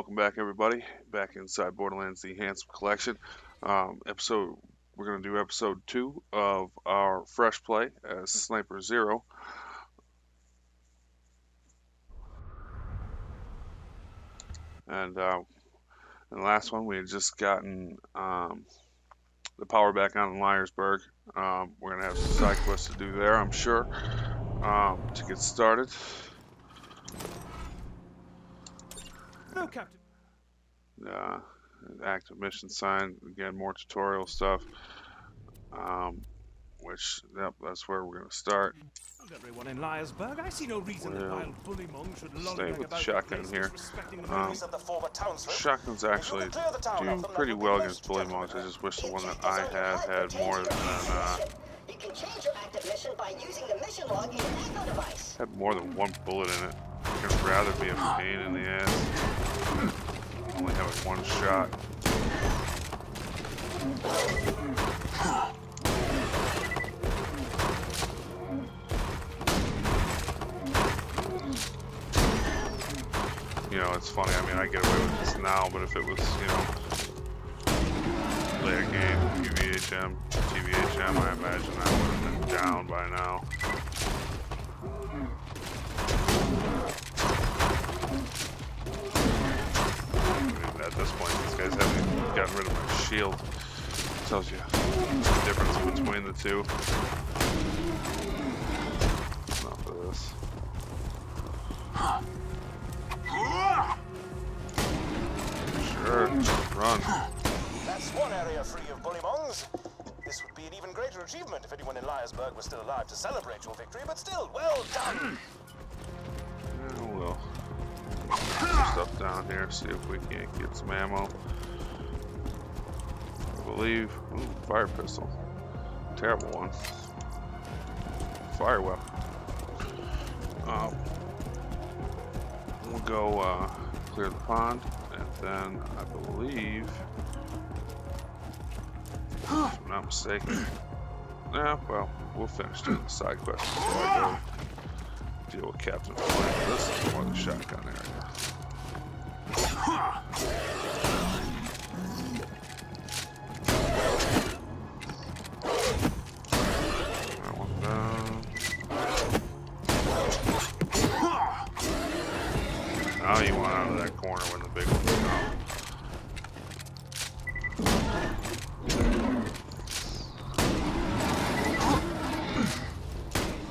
Welcome back, everybody. Back inside Borderlands: The Handsome Collection. We're gonna do episode 2 of our fresh play as Sniper Zero. And in the last one, we had just gotten the power back on in Liarsburg. We're gonna have some side quests to do there, I'm sure. To get started. No, Captain. Active mission sign, again, more tutorial stuff. That's where we're going to start. Everyone in Liarsburg, I see no reason that wild bully monk should Stay with the about shotgun here. disrespecting the memories of the former townsfolk. Shotguns actually do pretty well against bully monks. I just wish the one that I had more than You can change your active mission by using the mission log in your echo device. had more than one bullet in it. I'd rather be a pain in the ass. Only having one shot. You know, it's funny, I mean, I get away with this now, but if it was, you know, later game, UVHM, TVHM, I imagine that would have been down by now. I mean, at this point, these guys haven't even gotten rid of my shield. Tells you the difference between the two. Enough of this. Sure, just run. That's one area free of bullymongs. This would be an even greater achievement if anyone in Liarsburg was still alive to celebrate your victory, but still, well done. Yeah, we'll put some stuff down here, see if we can't get some ammo. I believe, ooh, fire pistol. Terrible one. Fire weapon. We'll go clear the pond, and then I believe, if I'm not mistaken, well, we'll finish doing the side quests before I go deal with Captain Flint. This is more the shotgun area. That one down. Now you want out of that corner when the big ones come.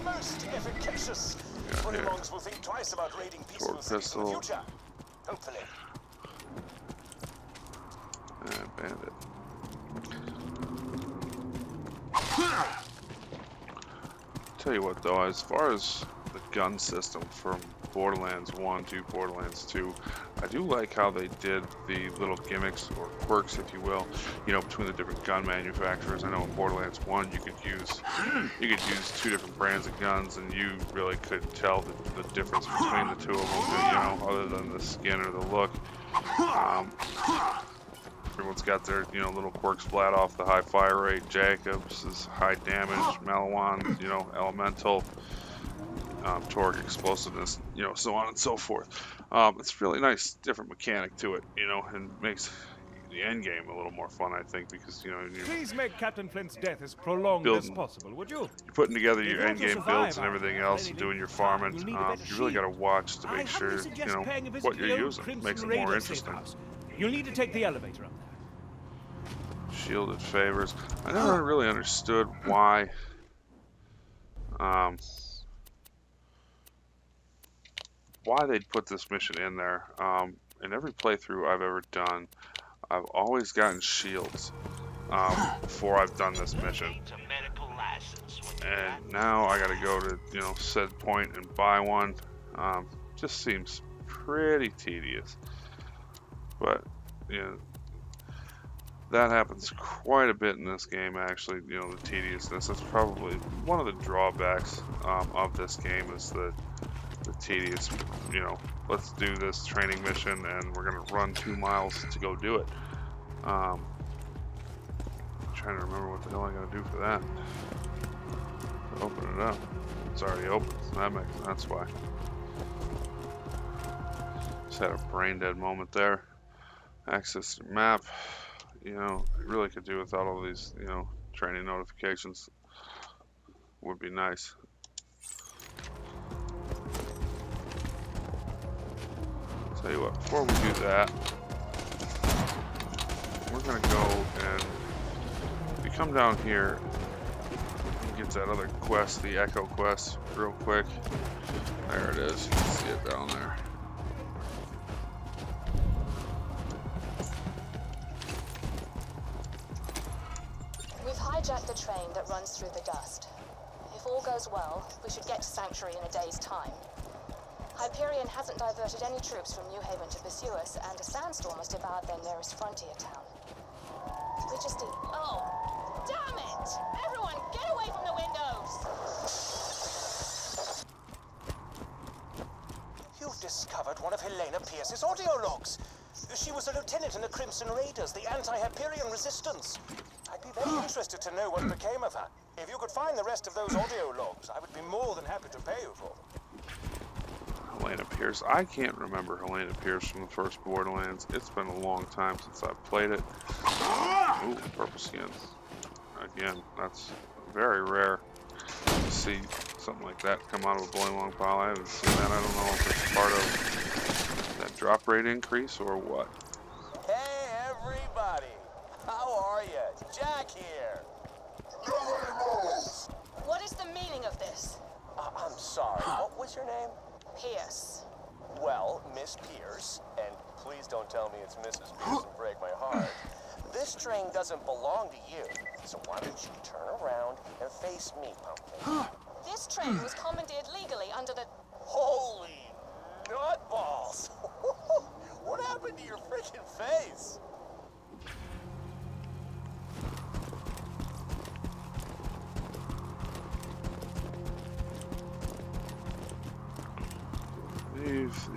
Most efficacious. Bullymongs will think twice about raiding peaceful cities in the future. Hopefully. And bandit. Tell you what though, as far as the gun system from Borderlands 1 to Borderlands 2, I do like how they did the little gimmicks or quirks, if you will, you know, between the different gun manufacturers. I know in Borderlands 1 you could use two different brands of guns, and you really couldn't tell the difference between the two of them, you know, other than the skin or the look. Everyone's got their, you know, little quirks flat off. The high fire rate, Jacobs is high damage, Malawan, you know, elemental, torque, explosiveness, you know, so on and so forth. It's really nice, different mechanic to it, you know, and makes the end game a little more fun, I think, because, you know, Please make Captain Flint's death as prolonged as possible, would you? you're putting together your In order end to game survive, builds and everything else, and doing your farming. you'll need a better You really got to shield. watch to I make sure, humbly you suggest know, paying a visit what to you're the old using. Crimson Makes it Raider more safe interesting. house. You'll need to take the elevator up there. Shielded favors. I never really understood why they'd put this mission in there. In every playthrough I've ever done, I've always gotten shields before I've done this mission. And now I gotta go to, you know, said point and buy one. Just seems pretty tedious. But, you know, that happens quite a bit in this game, actually, you know, the tediousness. That's probably one of the drawbacks of this game, is the tedious, you know, let's do this training mission and we're gonna run 2 miles to go do it. I'm trying to remember what the hell I gotta do for that. Open it up. It's already open, so that's why. Just had a brain dead moment there. Access to map. You know, I really could do without all these, you know, training notifications. Would be nice. Tell you what, before we do that, we're gonna go and if you come down here and get that other quest, the Echo quest, real quick. There it is. You can see it down there. We've hijacked the train that runs through the dust. If all goes well, we should get to Sanctuary in a day's time. Hyperion hasn't diverted any troops from New Haven to pursue us, and a sandstorm has devoured their nearest frontier town. We just need... Oh! Damn it! Everyone, get away from the windows! You've discovered one of Helena Pierce's audio logs. She was a lieutenant in the Crimson Raiders, the anti-Hyperion resistance. I'd be very interested to know what became of her. If you could find the rest of those audio logs, I would be more than happy to pay you for them. Helena Pierce. I can't remember Helena Pierce from the first Borderlands. It's been a long time since I've played it. Ooh, purple skin. Again, that's very rare to see something like that come out of a boiling long pile. I haven't seen that. I don't know if it's part of that drop rate increase or what. Hey, everybody! How are you? Jack here. What is the meaning of this? I'm sorry. What was your name? Pierce. Well, Miss Pierce, and please don't tell me it's Mrs. Pierce and break my heart. This train doesn't belong to you, so why don't you turn around and face me, Pumpkin? This train was commandeered legally under the... Holy nutballs! What happened to your freaking face?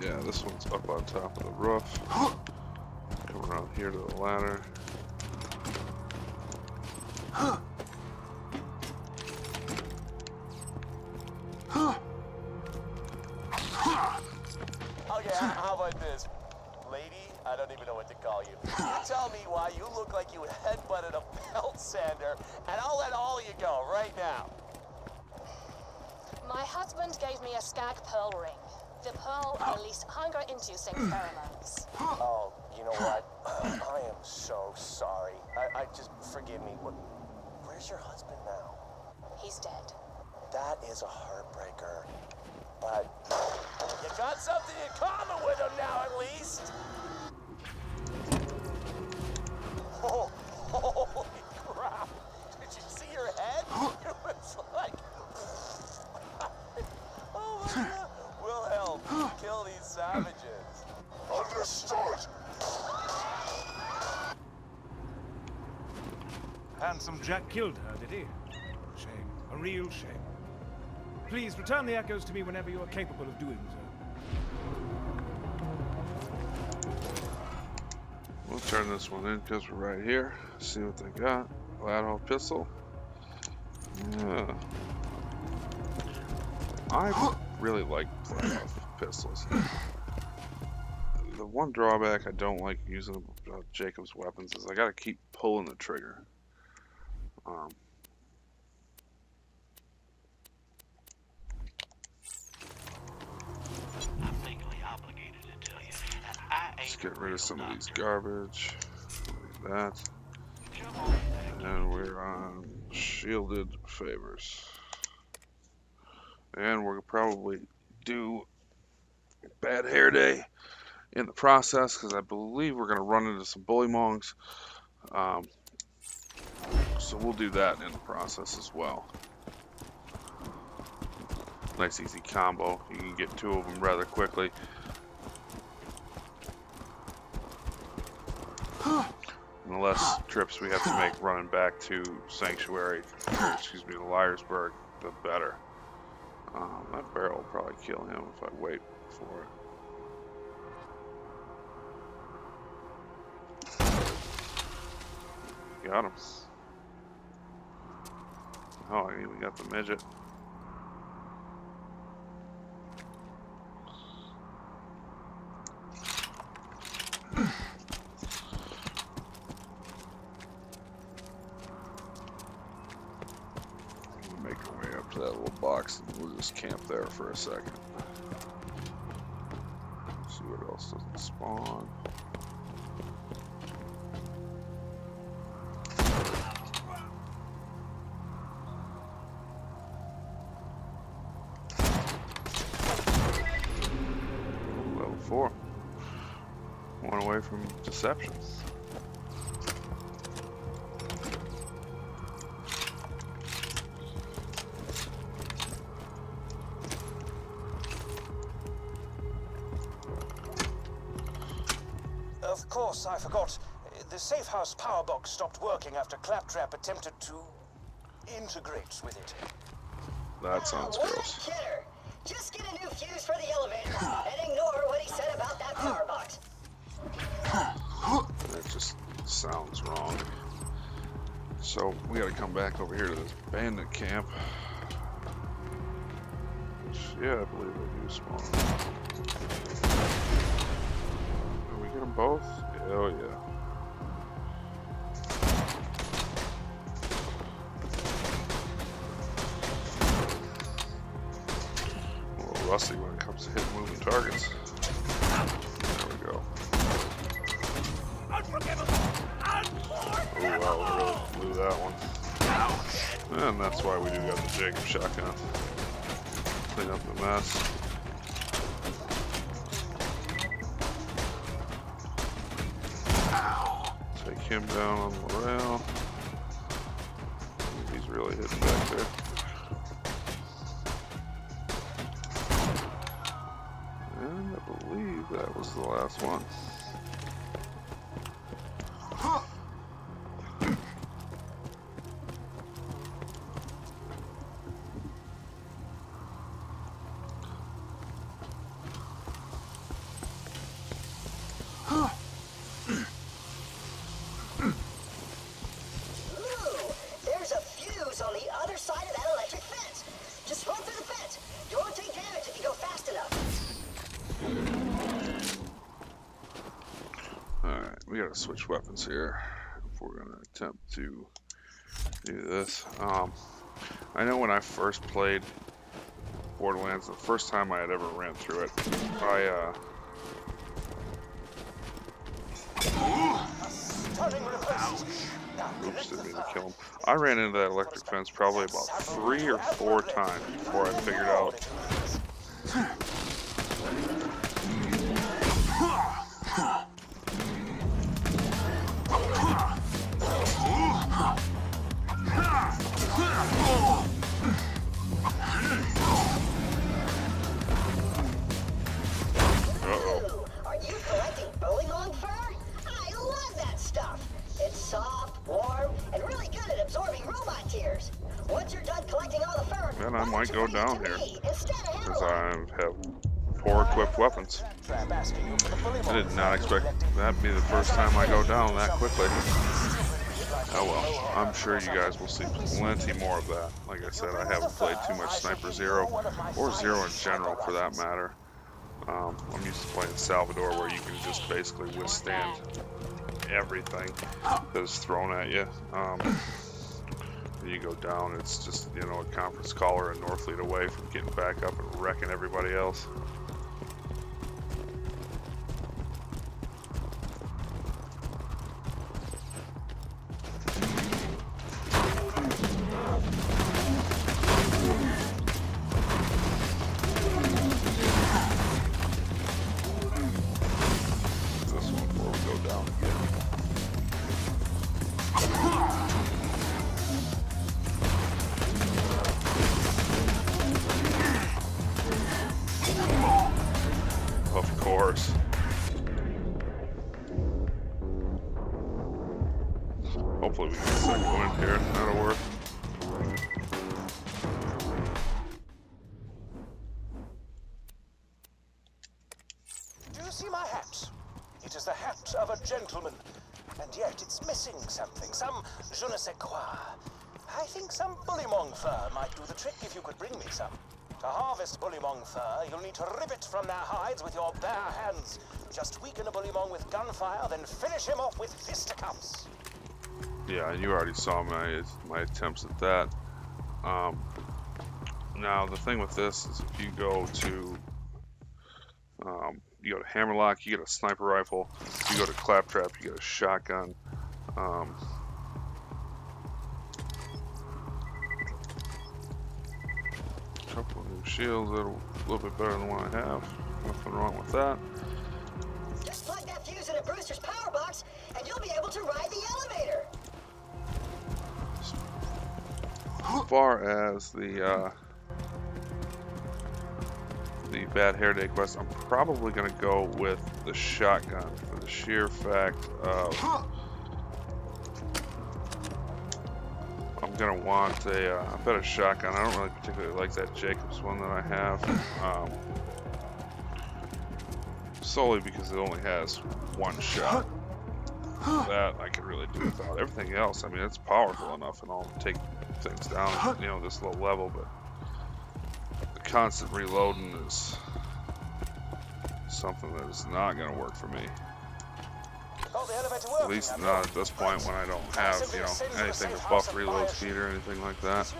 Yeah, this one's up on top of the roof. Come around here to the ladder. Okay, how about this? Lady, I don't even know what to call you. You tell me why you look like you headbutted a belt sander, and I'll let all of you go right now. My husband gave me a skag pearl ring. The pearl released hunger-inducing pheromones. Oh, you know what? I am so sorry. I just, forgive me. Where's your husband now? He's dead. That is a heartbreaker. But you got something in common with him now, at least. Oh, holy crap. Did you see your head? It was like... Oh my God. We'll help kill these savages. Understood. Handsome Jack killed her, did he? Shame. A real shame. Please return the echoes to me whenever you are capable of doing so. We'll turn this one in because we're right here. See what they got. Lateral pistol. Yeah. I really like playing with pistols. The one drawback I don't like using Jacob's weapons is I gotta keep pulling the trigger. Let's get rid of some of these garbage. Like that. And we're on shielded favors. And we'll probably do bad hair day in the process because I believe we're going to run into some bullymongs. So we'll do that in the process as well. Nice easy combo. You can get two of them rather quickly. And the less trips we have to make running back to Sanctuary, or excuse me, to Liarsburg, the better. That barrel will probably kill him if I wait for it. Got him. Oh, I even got the midget. to that little box and we'll just camp there for a second. See what else doesn't spawn. Level 4. One away from deception. Of course, I forgot. The safe house power box stopped working after Claptrap attempted to integrate with it. That sounds what gross. a kidder! Just get a new fuse for the elevator and ignore what he said about that power box. That just sounds wrong. So we gotta come back over here to this bandit camp. Which, yeah, I believe they do spawn. Did we get them both? Oh yeah. A little rusty when it comes to hitting moving targets. There we go. Oh wow, we really blew that one. And that's why we do got the Jacob shotgun. Clean up the mess. Take him down on the rail. He's really hitting back there. And I believe that was the last one. We gotta switch weapons here if we're gonna attempt to do this. I know when I first played Borderlands, the first time I had ever ran through it, oops, didn't mean to kill him. I ran into that electric fence probably about 3 or 4 times before I figured out. Are you collecting bullymong fur? I love that stuff. It's soft, warm, and really good at absorbing robot tears. Once you're done collecting all the fur, then I might go down here because I have 4 equipped weapons. I did not expect that to be the first time I go down that quickly. Oh well, I'm sure you guys will see plenty more of that. Like I said, I haven't played too much Sniper Zero, or Zero in general for that matter. I'm used to playing Salvador where you can just basically withstand everything that is thrown at you. You go down, it's just, you know, a conference caller and Northfleet away from getting back up and wrecking everybody else. Of course. Hopefully we get a second one in here. That'll work. Do you see my hat? It is the hat of a gentleman. And yet it's missing something. Some je ne sais quoi. I think some bullymong fur might do the trick if you could bring me some. To harvest bullymong fur, you'll need to rip it from their hides with your bare hands. Just weaken a bullymong with gunfire, then finish him off with fisticuffs. Yeah, you already saw my attempts at that. Now the thing with this is if you go to Hammerlock, you get a sniper rifle. If you go to Claptrap, you get a shotgun. Couple of new shields that are a little bit better than the one I have. Nothing wrong with that. Just plug that fuse in a Brewster's power box, and you'll be able to ride the elevator. As far as the Bad Hair Day quest, I'm probably going to go with the shotgun for the sheer fact of I'm going to want a better shotgun. I don't really particularly like that Jacobs one that I have, solely because it only has one shot. That I can really do without. Everything else, I mean, it's powerful enough and I'll take things down, you know, this low level, but the constant reloading is something that is not going to work for me. At least not at this point when I don't have, you know, anything with buff reload speed or anything like that.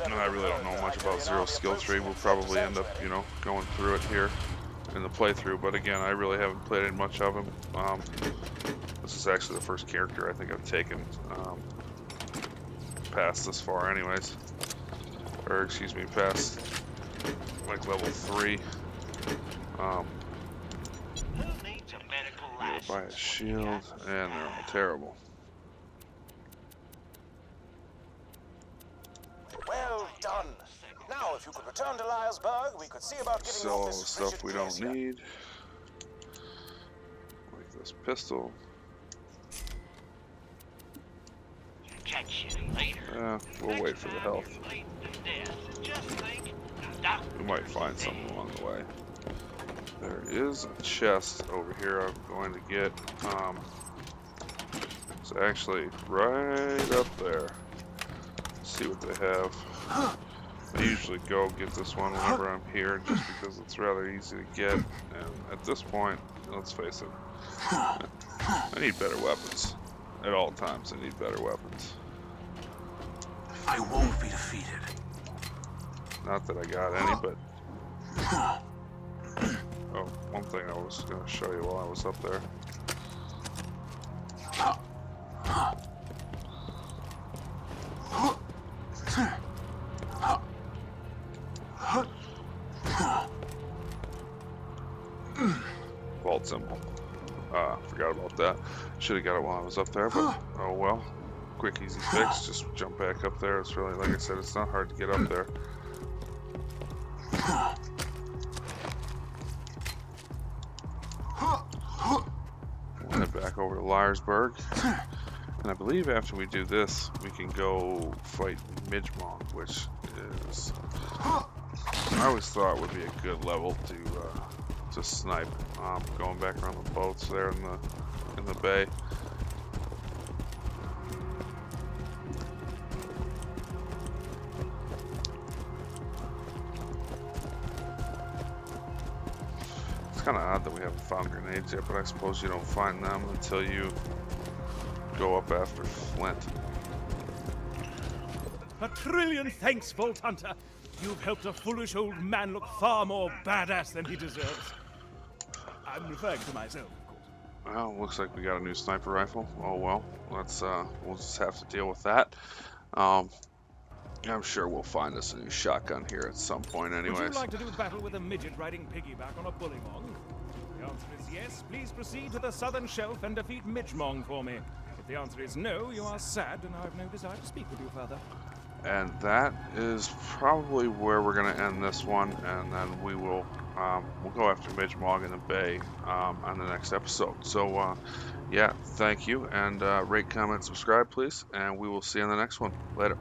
And I really don't know much about Zero skill tree. We'll probably end up, you know, going through it here in the playthrough, but again, I really haven't played much of him. This is actually the first character I think I've taken past this far anyways. Or excuse me, past like level 3. Buy a shield, and they're all terrible. Well done. Now, if you could return to Liarsburg, we could see about getting Sell all off the this stuff frigid we don't glacier. need, like this pistol. We'll wait for the health. We might find something along the way. There is a chest over here I'm going to get. It's actually right up there. Let's see what they have. I usually go get this one whenever I'm here just because it's rather easy to get. And at this point, let's face it, I need better weapons. At all times, I need better weapons. I won't be defeated. Not that I got any, but... Oh, one thing I was going to show you while I was up there. Vault symbol. Forgot about that. Should have got it while I was up there, but oh well. Quick, easy fix. Just jump back up there. It's really, like I said, it's not hard to get up there. We'll head back over to Liarsburg. And I believe after we do this, we can go fight Midgemong, which is, I always thought would be a good level to snipe. Going back around the boats there in the bay. It's kind of odd that we haven't found grenades yet, but I suppose you don't find them until you go up after Flint. A trillion thanks, Vault Hunter. You've helped a foolish old man look far more badass than he deserves. I'm referring to myself, of course. Well, looks like we got a new sniper rifle. Oh well, let's we'll just have to deal with that. I'm sure we'll find us a new shotgun here at some point anyways. Would you like to do battle with a midget riding piggyback on a bullymong? The answer is yes. Please proceed to the southern shelf and defeat Midgemong for me. If the answer is no, you are sad and I have no desire to speak with you further. And that is probably where we're going to end this one, and then we will we'll go after Midgemong in the Bay on the next episode. So yeah, thank you, and rate, comment, subscribe please, and we will see you on the next one. Later.